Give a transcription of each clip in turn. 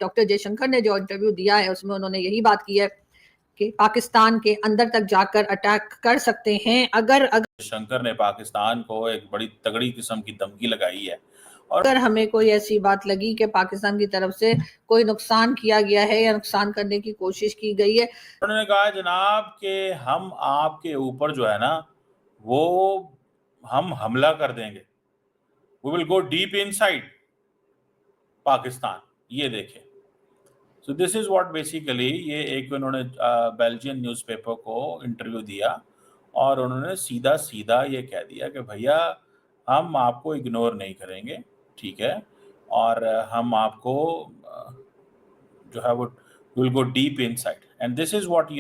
Doctor Jaishankar ने जो interview दिया है उसमें उन्होंने यही बात की है कि पाकिस्तान के अंदर तक जाकर अटैक कर सकते हैं अगर शंकर ने पाकिस्तान को एक बड़ी तगड़ी किस्म की धमकी लगाई है और अगर हमें कोई ऐसी बात लगी कि पाकिस्तान की तरफ से कोई नुकसान किया गया है या नुकसान करने की कोशिश की गई है, उन्होंने कहा जनाब कि हम आपके ऊपर जो है ना वो हम हमला कर देंगे, we will go deep inside Pakistan. ये देखें, so this is what basically, ये एक उन्होंने बेल्जियन न्यूज़पेपर को इंटरव्यू दिया और उन्होंने सीधा सीधा ये कह दिया कि भैया हम आपको इग्नोर नहीं करेंगे, ठीक है, और हम आपको जो है वो will go deep inside, and this is what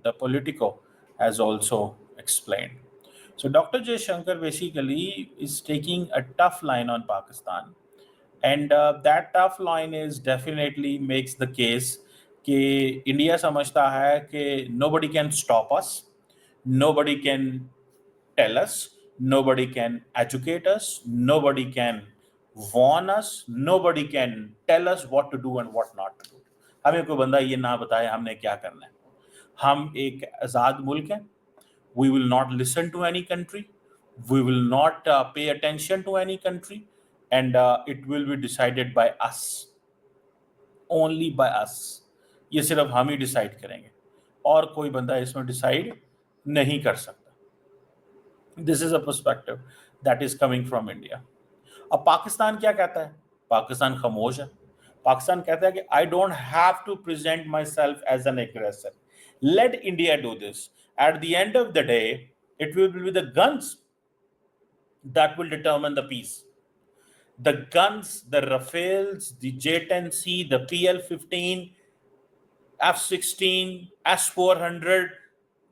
the politico has also explained. So Dr. Jaishankar basically is taking a tough line on Pakistan, and that tough line is definitely makes the case कि India समझता है कि nobody can stop us, nobody can tell us, nobody can educate us, nobody can warn us, nobody can tell us what to do and what not to do. हमें कोई बंदा ये ना बताए हमने क्या करना है. हम एक आज़ाद मुल्क हैं. We will not listen to any country. We will not pay attention to any country, and it will be decided by us. Only by us. ये सिर्फ हम ही डिसाइड करेंगे और कोई बंदा इसमें डिसाइड नहीं कर सकता. This is a perspective that is coming from India. अब पाकिस्तान क्या कहता है? पाकिस्तान खामोश है. पाकिस्तान कहता है कि I don't have to present myself as an aggressor. Let India do this. At the end of the day, it will be the guns that will determine the peace. The guns, the Rafales, the J-10C, the PL-15, F-16, S-400,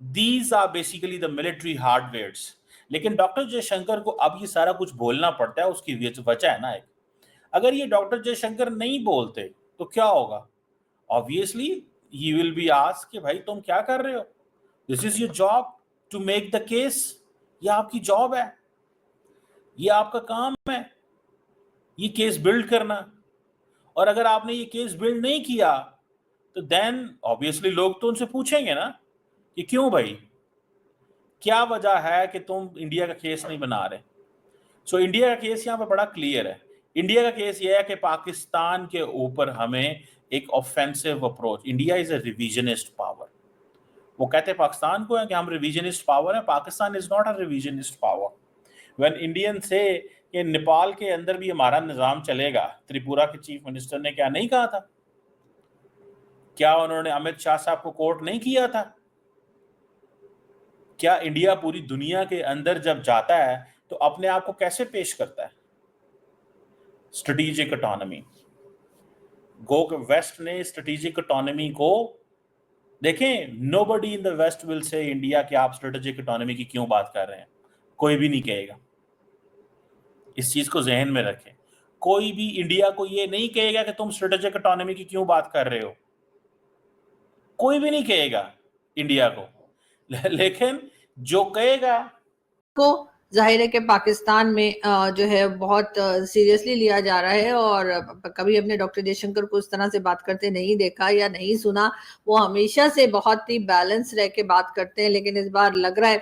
these are basically the military hardwares. लेकिन doctor Jaishankar को अब ये सारा कुछ बोलना पड़ता है, उसकी वजह है ना एक. अगर ये डॉक्टर जयशंकर नहीं बोलते तो क्या होगा? Obviously, he will be asked कि भाई तुम क्या कर रहे हो? This is your job to make the case. ये आपकी जॉब है, ये आपका काम है, ये केस बिल्ड करना. और अगर आपने ये केस बिल्ड नहीं किया तो देन ऑब्वियसली लोग तो उनसे पूछेंगे ना कि क्यों भाई, क्या वजह है कि तुम इंडिया का केस नहीं बना रहे. सो इंडिया का केस यहाँ पे बड़ा क्लियर है. इंडिया का केस ये है कि पाकिस्तान के ऊपर हमें एक offensive approach. India is a revisionist power. वो कहते हैं पाकिस्तान को है कि हम रिविजनिस्ट पावर है. Pakistan is not a revisionist power. When Indian से कि नेपाल के अंदर भी हमारा निज़ाम चलेगा, त्रिपुरा के चीफ मिनिस्टर ने क्या नहीं कहा था? क्या उन्होंने अमित शाह साहब को कोर्ट नहीं किया था? क्या इंडिया पूरी दुनिया के अंदर जब जाता है तो अपने आप को कैसे पेश करता है? Strategic autonomy. वेस्ट ने स्ट्रेटेजिक ऑटोनॉमी को देखें, nobody in the west will say India कि आप स्ट्रेटेजिक ऑटोनॉमी की क्यों बात कर रहे हैं. कोई भी नहीं कहेगा. इस चीज को जहन में रखें. कोई भी इंडिया को ये नहीं कहेगा कि तुम स्ट्रेटेजिक ऑटोनॉमी की क्यों बात कर रहे हो. कोई भी नहीं कहेगा इंडिया को. लेकिन जो कहेगा को जाहिर है कि पाकिस्तान में जो है बहुत सीरियसली लिया जा रहा है और कभी हमने डॉक्टर जयशंकर को उस तरह से बात करते नहीं देखा या नहीं सुना. वो हमेशा से बहुत ही बैलेंस रह के बात करते हैं, लेकिन इस बार लग रहा है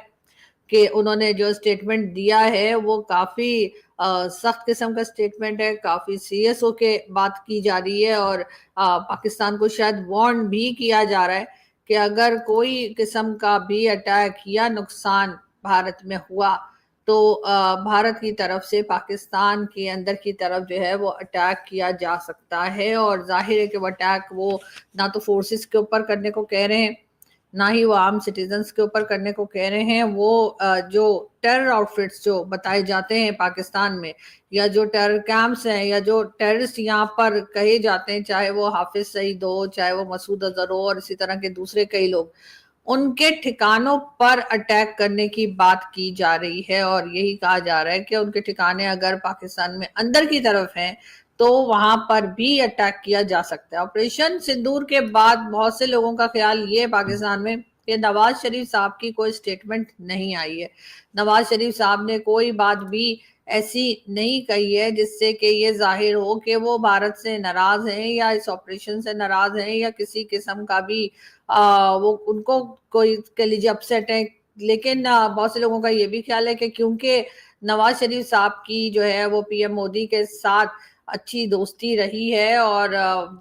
कि उन्होंने जो स्टेटमेंट दिया है वो काफी सख्त किस्म का स्टेटमेंट है. काफी सीरियस होके बात की जा रही है और पाकिस्तान को शायद वार्न भी किया जा रहा है कि अगर कोई किस्म का भी अटैक या नुकसान भारत में हुआ तो भारत की तरफ से पाकिस्तान के अंदर की तरफ जो है वो अटैक किया जा सकता है. और जाहिर है कि वो अटैक वो ना तो फोर्सेस के ऊपर करने को कह रहे हैं, ना ही वो आम सिटीजन्स के ऊपर करने को कह रहे हैं. वो जो टेरर आउटफिट्स जो बताए जाते हैं पाकिस्तान में, या जो टेरर कैंप्स हैं, या जो टेररिस्ट यहाँ पर कहे जाते हैं, चाहे वो हाफिज सईद हो, चाहे वो मसूद अजहर हो और इसी तरह के दूसरे कई लोग, उनके ठिकानों पर अटैक करने की बात की जा रही है. और यही कहा जा रहा है कि उनके ठिकाने अगर पाकिस्तान में अंदर की तरफ हैं तो वहां पर भी अटैक किया जा सकता है. ऑपरेशन सिंदूर के बाद बहुत से लोगों का ख्याल ये पाकिस्तान में कि नवाज शरीफ साहब की कोई स्टेटमेंट नहीं आई है। नवाज शरीफ साहब ने कोई बात भी ऐसी नहीं कही है जिससे कि ये जाहिर हो कि वो भारत से नाराज हैं या इस ऑपरेशन से नाराज हैं या किसी किस्म का भी वो उनको कोई कह लीजिए अपसेट है। लेकिन बहुत से लोगों का ये भी ख्याल है कि क्योंकि नवाज शरीफ साहब की जो है वो पीएम मोदी के साथ अच्छी दोस्ती रही है और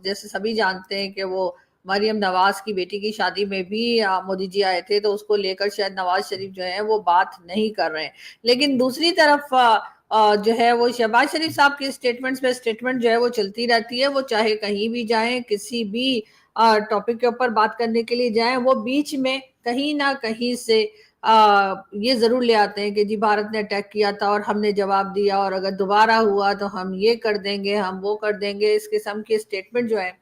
जैसे सभी जानते हैं कि वो मरियम नवाज की बेटी की शादी में भी मोदी जी आए थे, तो उसको लेकर शायद नवाज शरीफ जो है वो बात नहीं कर रहे हैं। लेकिन दूसरी तरफ जो है वो शहबाज शरीफ साहब के स्टेटमेंट्स पे स्टेटमेंट जो है वो चलती रहती है। वो चाहे कहीं भी जाए, किसी भी टॉपिक के ऊपर बात करने के लिए जाए, वो बीच में कहीं ना कहीं से ये जरूर ले आते हैं कि जी भारत ने अटैक किया था और हमने जवाब दिया, और अगर दोबारा हुआ तो हम ये कर देंगे, हम वो कर देंगे। इस किस्म के स्टेटमेंट जो है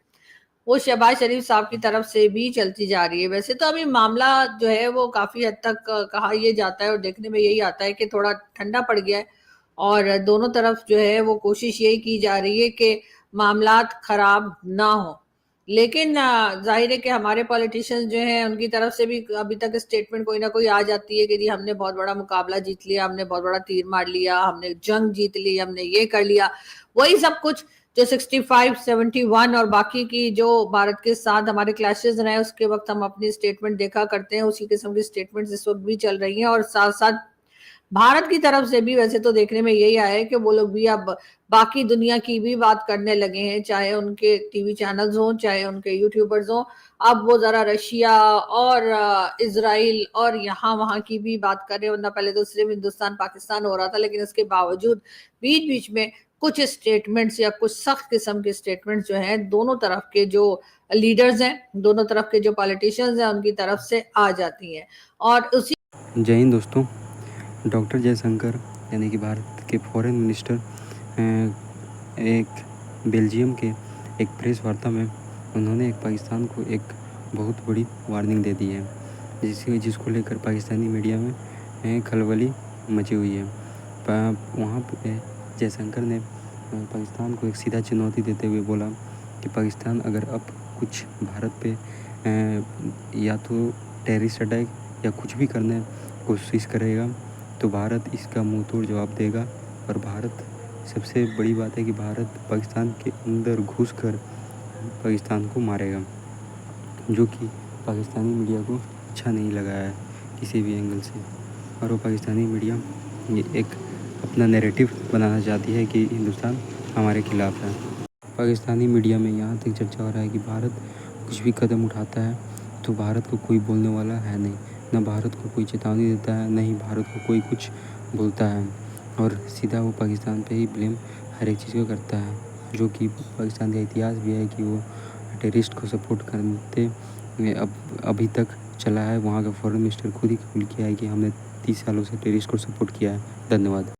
वो शहबाज शरीफ साहब की तरफ से भी चलती जा रही है। वैसे तो अभी मामला जो है वो काफी हद तक कहा ये जाता है और देखने में यही आता है कि थोड़ा ठंडा पड़ गया है, और दोनों तरफ जो है वो कोशिश यही की जा रही है कि मामलात खराब ना हो। लेकिन जाहिर है कि हमारे पॉलिटिशियंस जो हैं उनकी तरफ से भी अभी तक स्टेटमेंट कोई ना कोई आ जाती है कि जी हमने बहुत बड़ा मुकाबला जीत लिया, हमने बहुत बड़ा तीर मार लिया, हमने जंग जीत ली, हमने ये कर लिया। वही सब कुछ जो 65, 71 और बाकी की जो भारत के साथ हमारे क्लैशेस रहे उसके वक्त हम अपनी स्टेटमेंट देखा करते हैं, उसी किस्म की स्टेटमेंट इस वक्त भी चल रही हैं। और साथ साथ भारत की तरफ से भी वैसे तो देखने में यही आया है कि वो लोग भी अब बाकी दुनिया की भी बात करने लगे हैं, चाहे उनके टीवी चैनल्स हों, चाहे उनके यूट्यूबर्स हों। अब वो जरा रशिया और इसराइल और यहाँ वहाँ की भी बात कर रहे हैं, वरना पहले तो सिर्फ हिंदुस्तान पाकिस्तान हो रहा था। लेकिन इसके बावजूद बीच बीच में कुछ स्टेटमेंट्स या कुछ सख्त किस्म के स्टेटमेंट्स जो हैं दोनों तरफ के जो लीडर्स हैं, दोनों तरफ के जो पॉलिटिशियंस हैं, उनकी तरफ से आ जाती हैं। और उसी जय हिंद दोस्तों। डॉक्टर जयशंकर यानी कि भारत के फॉरेन मिनिस्टर एक बेल्जियम के एक प्रेस वार्ता में उन्होंने एक पाकिस्तान को एक बहुत बड़ी वार्निंग दे दी है, जिसको लेकर पाकिस्तानी मीडिया में खलबली मची हुई है। वहाँ पे जयशंकर ने पाकिस्तान को एक सीधा चुनौती देते हुए बोला कि पाकिस्तान अगर अब कुछ भारत पे या तो टेररिस्ट अटैक या कुछ भी करने की कोशिश करेगा तो भारत इसका मुंह तोड़ जवाब देगा। और भारत सबसे बड़ी बात है कि भारत पाकिस्तान के अंदर घुसकर पाकिस्तान को मारेगा, जो कि पाकिस्तानी मीडिया को अच्छा नहीं लगा है किसी भी एंगल से। और वो पाकिस्तानी मीडिया ये एक अपना नैरेटिव बनाना चाहती है कि हिंदुस्तान हमारे खिलाफ़ है। पाकिस्तानी मीडिया में यहाँ तक चर्चा हो रहा है कि भारत कुछ भी कदम उठाता है तो भारत को कोई बोलने वाला है नहीं, ना भारत को कोई चेतावनी देता है, ना ही भारत को कोई कुछ बोलता है। और सीधा वो पाकिस्तान पे ही ब्लेम हर एक चीज़ को करता है, जो कि पाकिस्तान का इतिहास भी है कि वो टेररिस्ट को सपोर्ट करते अभी तक चला है। वहाँ का फॉरेन मिनिस्टर खुद ही कबूल किया है कि हमने 30 सालों से टेररिस्ट को सपोर्ट किया है। धन्यवाद।